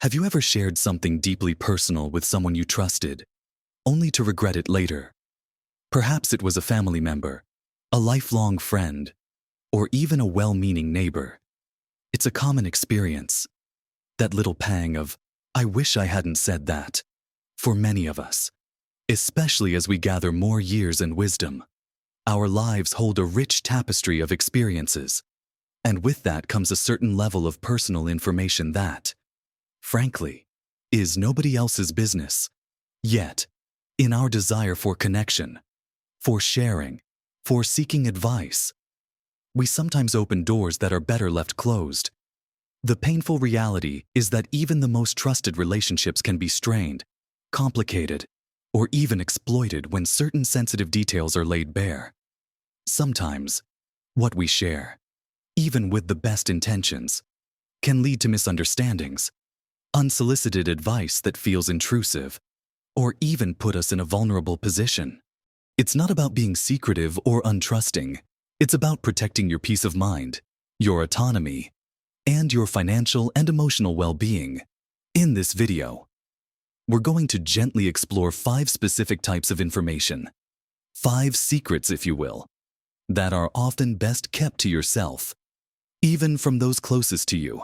Have you ever shared something deeply personal with someone you trusted, only to regret it later? Perhaps it was a family member, a lifelong friend, or even a well-meaning neighbor. It's a common experience. That little pang of, I wish I hadn't said that, for many of us, especially as we gather more years and wisdom. Our lives hold a rich tapestry of experiences, and with that comes a certain level of personal information that, frankly, is nobody else's business. Yet, in our desire for connection, for sharing, for seeking advice, we sometimes open doors that are better left closed. The painful reality is that even the most trusted relationships can be strained, complicated, or even exploited when certain sensitive details are laid bare. Sometimes, what we share, even with the best intentions, can lead to misunderstandings, unsolicited advice that feels intrusive, or even put us in a vulnerable position. It's not about being secretive or untrusting. It's about protecting your peace of mind, your autonomy, and your financial and emotional well-being. In this video, we're going to gently explore 5 specific types of information, 5 secrets, if you will, that are often best kept to yourself, even from those closest to you.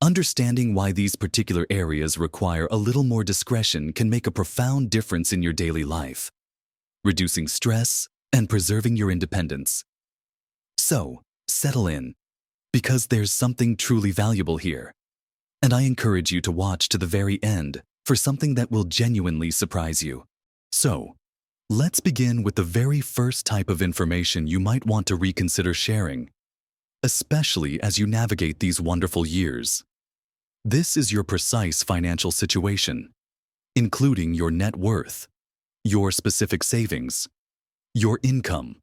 Understanding why these particular areas require a little more discretion can make a profound difference in your daily life, reducing stress and preserving your independence. So, settle in, because there's something truly valuable here, and I encourage you to watch to the very end for something that will genuinely surprise you. So, let's begin with the very first type of information you might want to reconsider sharing, especially as you navigate these wonderful years. This is your precise financial situation, including your net worth, your specific savings, your income,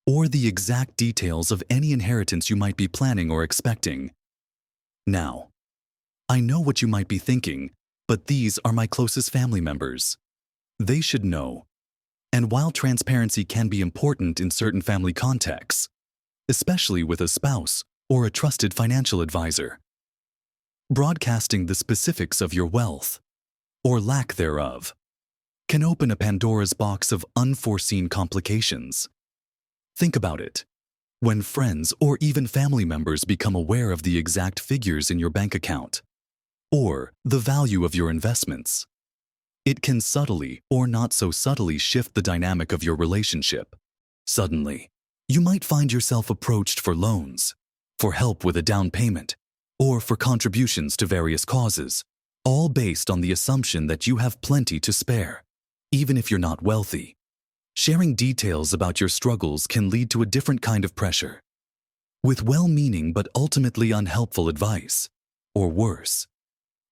or the exact details of any inheritance you might be planning or expecting. Now, I know what you might be thinking, but these are my closest family members. They should know. And while transparency can be important in certain family contexts, especially with a spouse or a trusted financial advisor, broadcasting the specifics of your wealth, or lack thereof, can open a Pandora's box of unforeseen complications. Think about it. When friends or even family members become aware of the exact figures in your bank account, or the value of your investments, it can subtly or not so subtly shift the dynamic of your relationship. Suddenly, you might find yourself approached for loans, for help with a down payment, or for contributions to various causes, all based on the assumption that you have plenty to spare, even if you're not wealthy. Sharing details about your struggles can lead to a different kind of pressure, with well-meaning but ultimately unhelpful advice, or worse,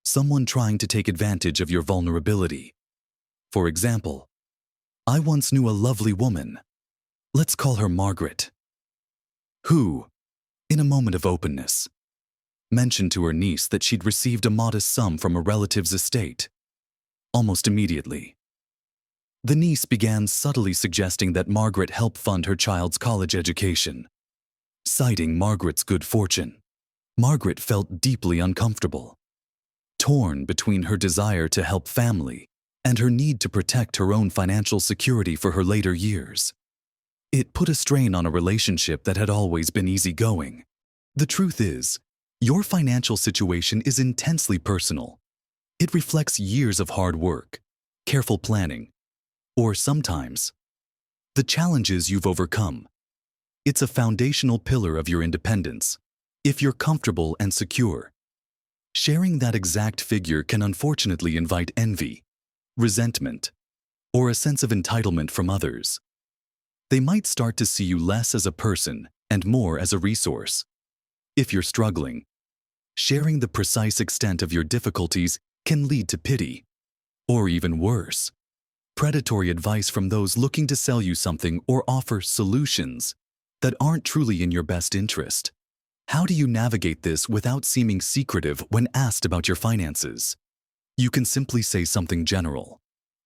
someone trying to take advantage of your vulnerability. For example, I once knew a lovely woman, let's call her Margaret, who, in a moment of openness, mentioned to her niece that she'd received a modest sum from a relative's estate. Almost immediately, the niece began subtly suggesting that Margaret help fund her child's college education. Citing Margaret's good fortune, Margaret felt deeply uncomfortable, torn between her desire to help family and her need to protect her own financial security for her later years. It put a strain on a relationship that had always been easygoing. The truth is, your financial situation is intensely personal. It reflects years of hard work, careful planning, or sometimes, the challenges you've overcome. It's a foundational pillar of your independence. If you're comfortable and secure, sharing that exact figure can unfortunately invite envy, resentment, or a sense of entitlement from others. They might start to see you less as a person and more as a resource. If you're struggling, sharing the precise extent of your difficulties can lead to pity, or even worse, predatory advice from those looking to sell you something or offer solutions that aren't truly in your best interest. How do you navigate this without seeming secretive when asked about your finances? You can simply say something general,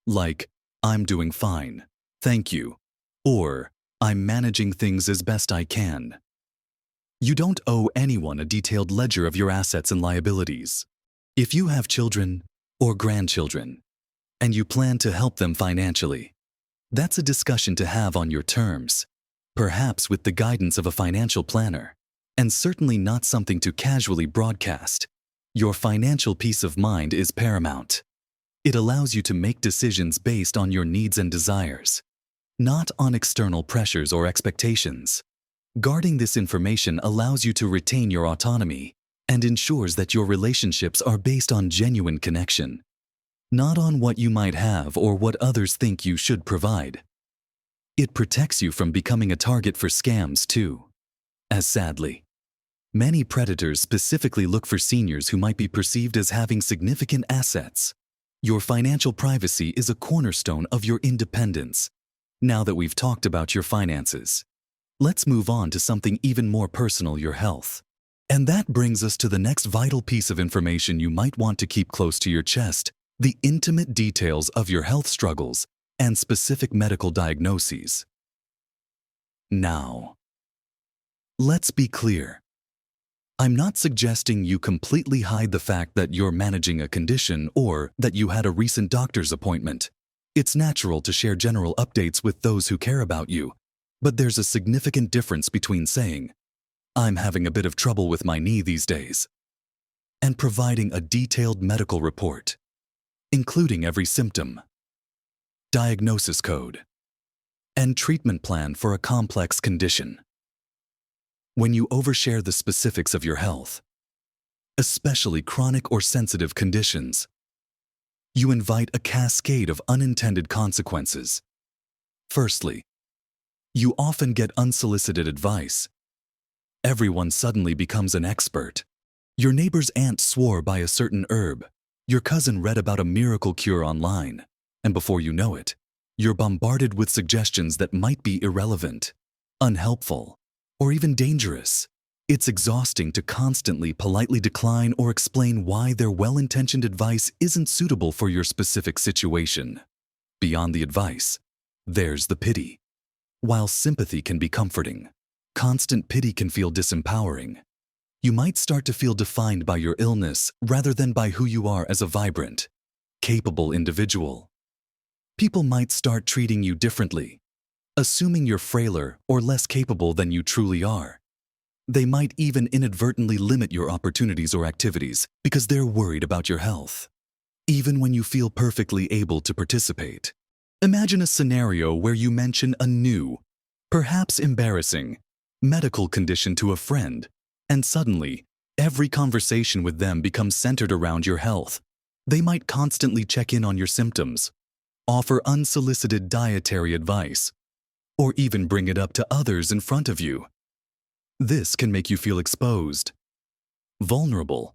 like, I'm doing fine, thank you, or I'm managing things as best I can. You don't owe anyone a detailed ledger of your assets and liabilities. If you have children or grandchildren, and you plan to help them financially, that's a discussion to have on your terms, perhaps with the guidance of a financial planner, and certainly not something to casually broadcast. Your financial peace of mind is paramount. It allows you to make decisions based on your needs and desires, not on external pressures or expectations. Guarding this information allows you to retain your autonomy and ensures that your relationships are based on genuine connection, not on what you might have or what others think you should provide. It protects you from becoming a target for scams too, as sadly, many predators specifically look for seniors who might be perceived as having significant assets. Your financial privacy is a cornerstone of your independence. Now that we've talked about your finances, let's move on to something even more personal, your health. And that brings us to the next vital piece of information you might want to keep close to your chest: the intimate details of your health struggles and specific medical diagnoses. Now, let's be clear. I'm not suggesting you completely hide the fact that you're managing a condition or that you had a recent doctor's appointment. It's natural to share general updates with those who care about you, but there's a significant difference between saying, "I'm having a bit of trouble with my knee these days," and providing a detailed medical report, including every symptom, diagnosis code, and treatment plan for a complex condition. When you overshare the specifics of your health, especially chronic or sensitive conditions, you invite a cascade of unintended consequences. Firstly, you often get unsolicited advice. Everyone suddenly becomes an expert. Your neighbor's aunt swore by a certain herb. Your cousin read about a miracle cure online. And before you know it, you're bombarded with suggestions that might be irrelevant, unhelpful, or even dangerous. It's exhausting to constantly politely decline or explain why their well-intentioned advice isn't suitable for your specific situation. Beyond the advice, there's the pity. While sympathy can be comforting, constant pity can feel disempowering. You might start to feel defined by your illness rather than by who you are as a vibrant, capable individual. People might start treating you differently, assuming you're frailer or less capable than you truly are. They might even inadvertently limit your opportunities or activities because they're worried about your health, even when you feel perfectly able to participate. Imagine a scenario where you mention a new, perhaps embarrassing, medical condition to a friend, and suddenly, every conversation with them becomes centered around your health. They might constantly check in on your symptoms, offer unsolicited dietary advice, or even bring it up to others in front of you. This can make you feel exposed, vulnerable,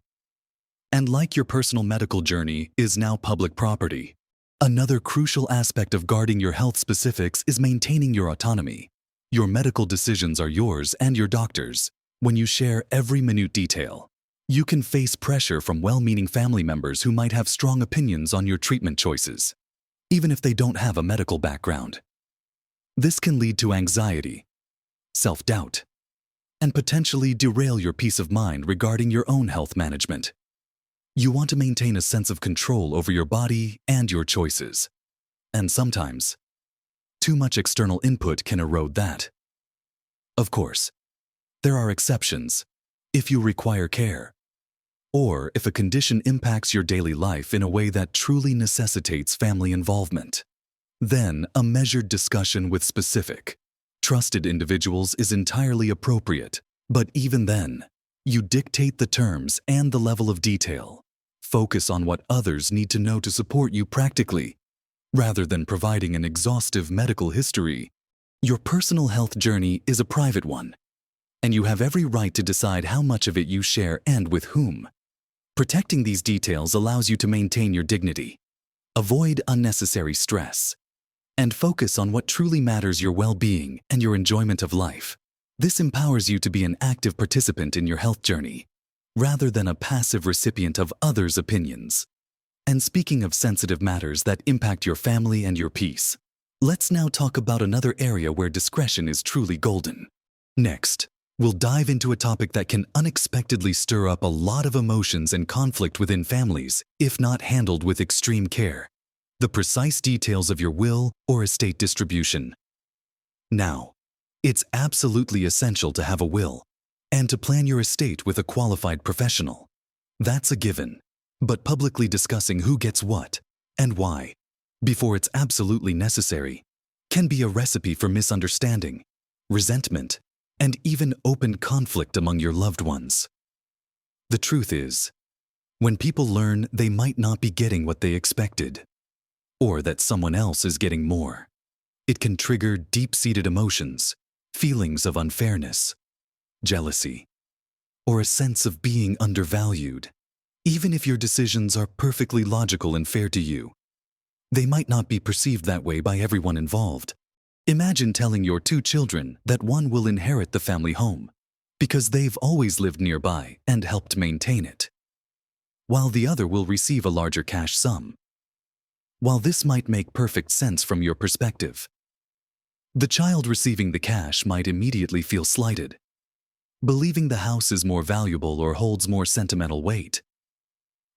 and like your personal medical journey is now public property. Another crucial aspect of guarding your health specifics is maintaining your autonomy. Your medical decisions are yours and your doctor's. When you share every minute detail, you can face pressure from well-meaning family members who might have strong opinions on your treatment choices, even if they don't have a medical background. This can lead to anxiety, self-doubt, and potentially derail your peace of mind regarding your own health management. You want to maintain a sense of control over your body and your choices. And sometimes, too much external input can erode that. Of course, there are exceptions. If you require care, or if a condition impacts your daily life in a way that truly necessitates family involvement, then a measured discussion with specific, trusted individuals is entirely appropriate. But even then, you dictate the terms and the level of detail. Focus on what others need to know to support you practically, rather than providing an exhaustive medical history. Your personal health journey is a private one, and you have every right to decide how much of it you share and with whom. Protecting these details allows you to maintain your dignity, avoid unnecessary stress, and focus on what truly matters: your well-being and your enjoyment of life. This empowers you to be an active participant in your health journey, rather than a passive recipient of others' opinions. And speaking of sensitive matters that impact your family and your peace, let's now talk about another area where discretion is truly golden. Next, We'll dive into a topic that can unexpectedly stir up a lot of emotions and conflict within families if not handled with extreme care: the precise details of your will or estate distribution. Now, it's absolutely essential to have a will and to plan your estate with a qualified professional. That's a given. But publicly discussing who gets what and why before it's absolutely necessary can be a recipe for misunderstanding, resentment, and even open conflict among your loved ones. The truth is, when people learn they might not be getting what they expected, or that someone else is getting more, it can trigger deep-seated emotions, feelings of unfairness, jealousy, or a sense of being undervalued. Even if your decisions are perfectly logical and fair to you, they might not be perceived that way by everyone involved. Imagine telling your 2 children that one will inherit the family home because they've always lived nearby and helped maintain it, while the other will receive a larger cash sum. While this might make perfect sense from your perspective, the child receiving the cash might immediately feel slighted, believing the house is more valuable or holds more sentimental weight.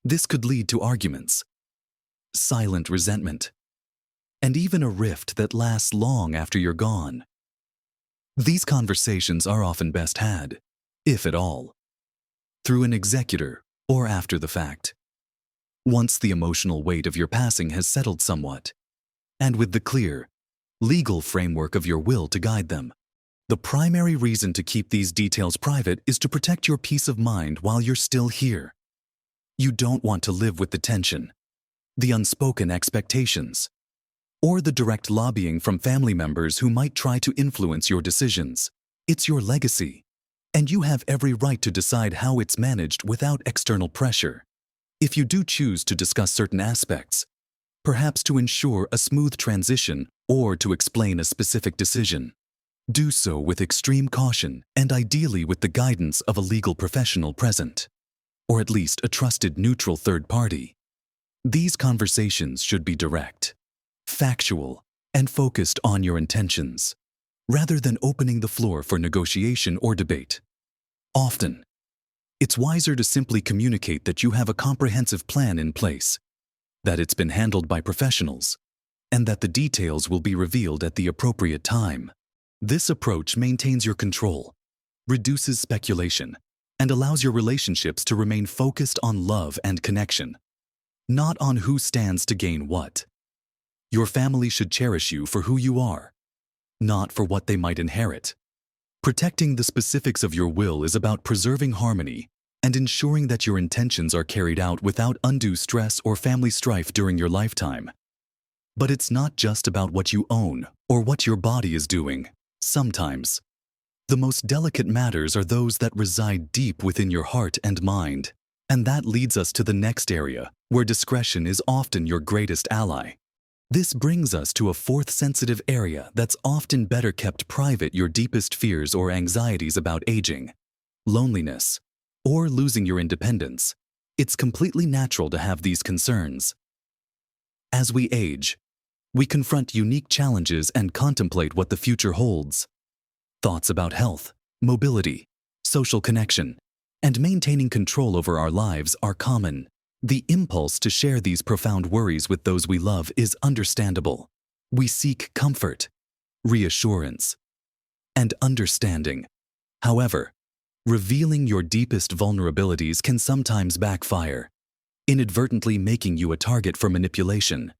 This could lead to arguments, silent resentment, and even a rift that lasts long after you're gone. These conversations are often best had, if at all, through an executor or after the fact, once the emotional weight of your passing has settled somewhat, and with the clear, legal framework of your will to guide them. The primary reason to keep these details private is to protect your peace of mind while you're still here. You don't want to live with the tension, the unspoken expectations, or the direct lobbying from family members who might try to influence your decisions. It's your legacy, and you have every right to decide how it's managed without external pressure. If you do choose to discuss certain aspects, perhaps to ensure a smooth transition or to explain a specific decision, do so with extreme caution and ideally with the guidance of a legal professional present, or at least a trusted neutral third party. These conversations should be direct, factual, and focused on your intentions, rather than opening the floor for negotiation or debate. Often, it's wiser to simply communicate that you have a comprehensive plan in place, that it's been handled by professionals, and that the details will be revealed at the appropriate time. This approach maintains your control, reduces speculation, and allows your relationships to remain focused on love and connection, not on who stands to gain what. Your family should cherish you for who you are, not for what they might inherit. Protecting the specifics of your will is about preserving harmony and ensuring that your intentions are carried out without undue stress or family strife during your lifetime. But it's not just about what you own or what your body is doing. Sometimes, the most delicate matters are those that reside deep within your heart and mind. And that leads us to the next area, where discretion is often your greatest ally. This brings us to a fourth sensitive area that's often better kept private: your deepest fears or anxieties about aging, loneliness, or losing your independence. It's completely natural to have these concerns. As we age, we confront unique challenges and contemplate what the future holds. Thoughts about health, mobility, social connection, and maintaining control over our lives are common. The impulse to share these profound worries with those we love is understandable. We seek comfort, reassurance, and understanding. However, revealing your deepest vulnerabilities can sometimes backfire, inadvertently making you a target for manipulation,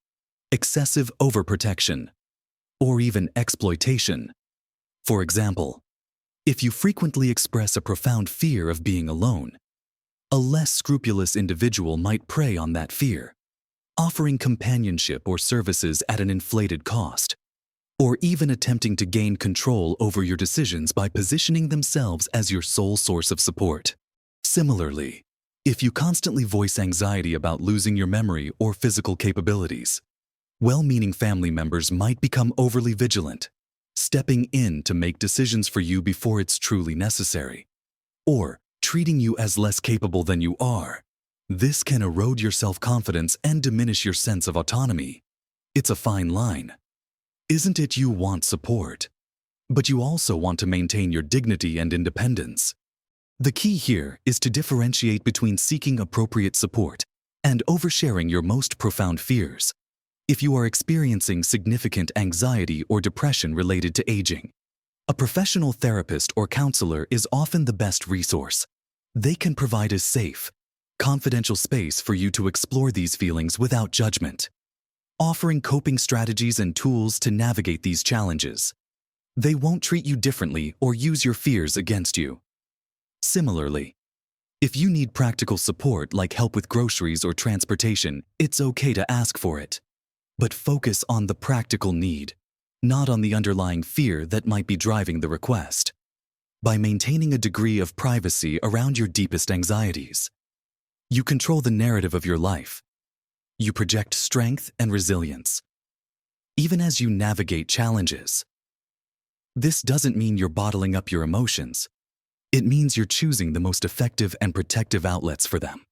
excessive overprotection, or even exploitation. For example, if you frequently express a profound fear of being alone, a less scrupulous individual might prey on that fear, offering companionship or services at an inflated cost, or even attempting to gain control over your decisions by positioning themselves as your sole source of support. Similarly, if you constantly voice anxiety about losing your memory or physical capabilities, well-meaning family members might become overly vigilant, stepping in to make decisions for you before it's truly necessary, or treating you as less capable than you are. This can erode your self-confidence and diminish your sense of autonomy. It's a fine line, isn't it? You want support, but you also want to maintain your dignity and independence. The key here is to differentiate between seeking appropriate support and oversharing your most profound fears. If you are experiencing significant anxiety or depression related to aging, a professional therapist or counselor is often the best resource. They can provide a safe, confidential space for you to explore these feelings without judgment, offering coping strategies and tools to navigate these challenges. They won't treat you differently or use your fears against you. Similarly, if you need practical support like help with groceries or transportation, it's okay to ask for it. But focus on the practical need, not on the underlying fear that might be driving the request. By maintaining a degree of privacy around your deepest anxieties, you control the narrative of your life. You project strength and resilience, even as you navigate challenges. This doesn't mean you're bottling up your emotions. It means you're choosing the most effective and protective outlets for them.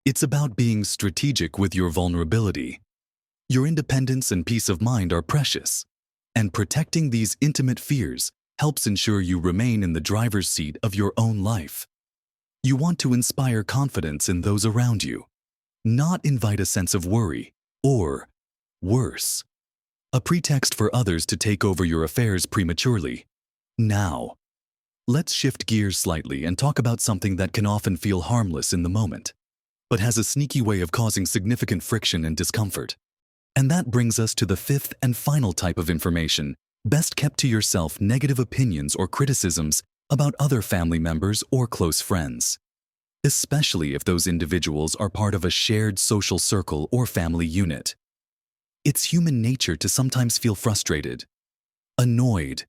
It's about being strategic with your vulnerability. Your independence and peace of mind are precious, and protecting these intimate fears helps ensure you remain in the driver's seat of your own life. You want to inspire confidence in those around you, not invite a sense of worry or, worse, a pretext for others to take over your affairs prematurely. Now, let's shift gears slightly and talk about something that can often feel harmless in the moment, but has a sneaky way of causing significant friction and discomfort. And that brings us to the fifth and final type of information best kept to yourself: negative opinions or criticisms about other family members or close friends, especially if those individuals are part of a shared social circle or family unit. It's human nature to sometimes feel frustrated, annoyed,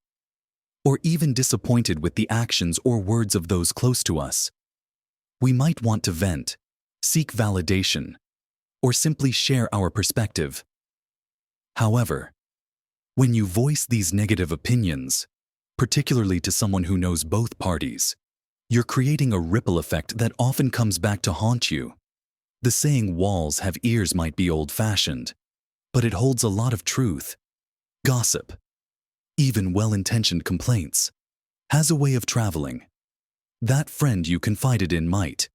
or even disappointed with the actions or words of those close to us. We might want to vent, seek validation, or simply share our perspective. However, when you voice these negative opinions, particularly to someone who knows both parties, you're creating a ripple effect that often comes back to haunt you. The saying "walls have ears" might be old-fashioned, but it holds a lot of truth. Gossip, even well-intentioned complaints, has a way of traveling. That friend you confided in might,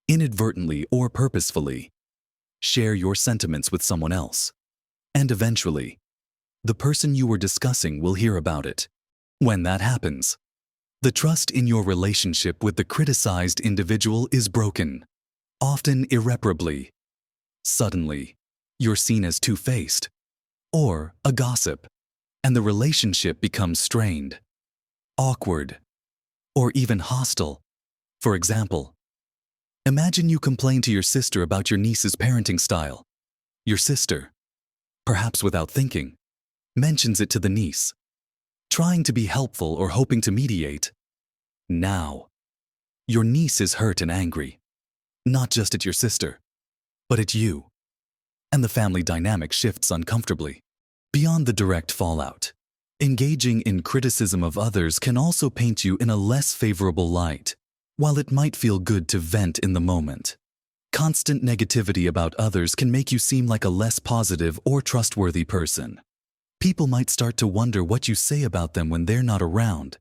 inadvertently or purposefully, share your sentiments with someone else. And eventually, the person you were discussing will hear about it. When that happens, the trust in your relationship with the criticized individual is broken, often irreparably. Suddenly, you're seen as two-faced, or a gossip, and the relationship becomes strained, awkward, or even hostile. For example, imagine you complain to your sister about your niece's parenting style. Your sister, perhaps without thinking, mentions it to the niece, trying to be helpful or hoping to mediate. Now, your niece is hurt and angry, not just at your sister, but at you, and the family dynamic shifts uncomfortably. Beyond the direct fallout, engaging in criticism of others can also paint you in a less favorable light. While it might feel good to vent in the moment, constant negativity about others can make you seem like a less positive or trustworthy person. People might start to wonder what you say about them when they're not around.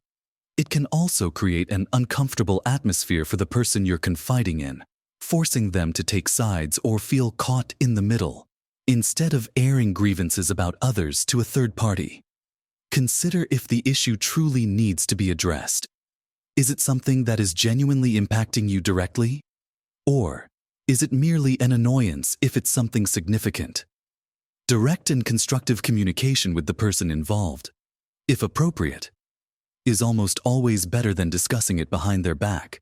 It can also create an uncomfortable atmosphere for the person you're confiding in, forcing them to take sides or feel caught in the middle. Instead of airing grievances about others to a third party, consider if the issue truly needs to be addressed. Is it something that is genuinely impacting you directly? Or is it merely an annoyance if it's something significant? Direct and constructive communication with the person involved, if appropriate, is almost always better than discussing it behind their back.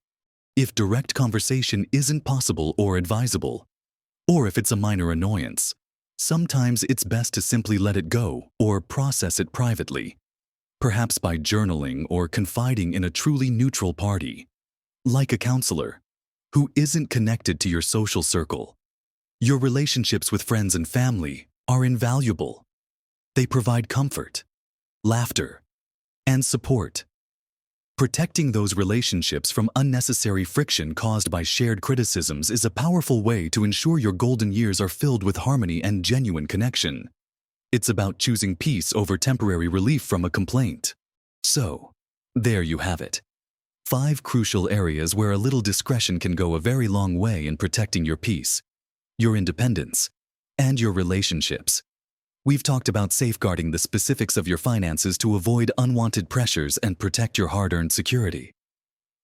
If direct conversation isn't possible or advisable, or if it's a minor annoyance, sometimes it's best to simply let it go or process it privately, perhaps by journaling or confiding in a truly neutral party, like a counselor, who isn't connected to your social circle. Your relationships with friends and family are invaluable. They provide comfort, laughter, and support. Protecting those relationships from unnecessary friction caused by shared criticisms is a powerful way to ensure your golden years are filled with harmony and genuine connection. It's about choosing peace over temporary relief from a complaint. So, there you have it. 5 crucial areas where a little discretion can go a very long way in protecting your peace, your independence, and your relationships. We've talked about safeguarding the specifics of your finances to avoid unwanted pressures and protect your hard-earned security.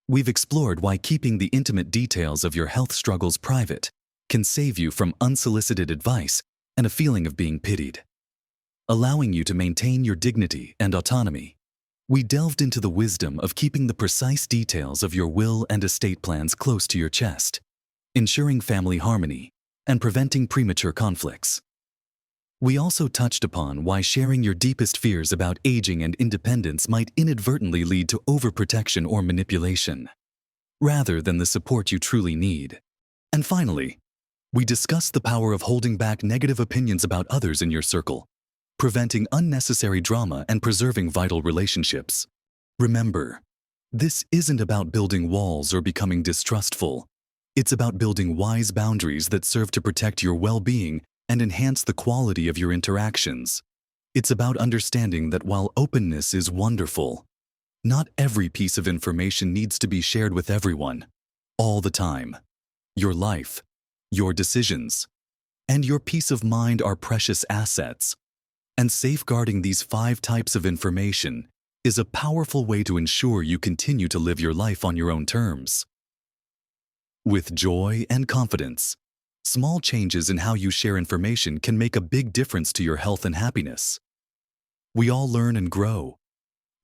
We've explored why keeping the intimate details of your health struggles private can save you from unsolicited advice and a feeling of being pitied, allowing you to maintain your dignity and autonomy. We delved into the wisdom of keeping the precise details of your will and estate plans close to your chest, ensuring family harmony and preventing premature conflicts. We also touched upon why sharing your deepest fears about aging and independence might inadvertently lead to overprotection or manipulation, rather than the support you truly need. And finally, we discussed the power of holding back negative opinions about others in your circle, preventing unnecessary drama and preserving vital relationships. Remember, this isn't about building walls or becoming distrustful. It's about building wise boundaries that serve to protect your well-being and enhance the quality of your interactions. It's about understanding that while openness is wonderful, not every piece of information needs to be shared with everyone, all the time. Your life, your decisions, and your peace of mind are precious assets. And safeguarding these 5 types of information is a powerful way to ensure you continue to live your life on your own terms. With joy and confidence, small changes in how you share information can make a big difference to your health and happiness. We all learn and grow,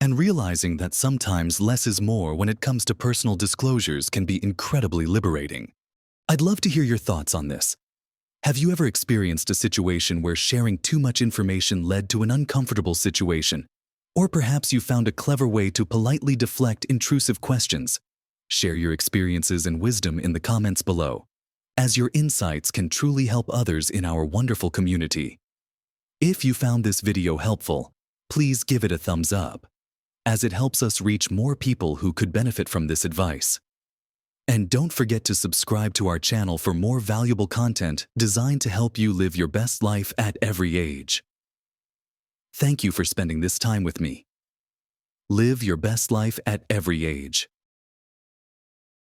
and realizing that sometimes less is more when it comes to personal disclosures can be incredibly liberating. I'd love to hear your thoughts on this. Have you ever experienced a situation where sharing too much information led to an uncomfortable situation? Or perhaps you found a clever way to politely deflect intrusive questions? Share your experiences and wisdom in the comments below, as your insights can truly help others in our wonderful community. If you found this video helpful, please give it a thumbs up, as it helps us reach more people who could benefit from this advice. And don't forget to subscribe to our channel for more valuable content designed to help you live your best life at every age. Thank you for spending this time with me. Live your best life at every age.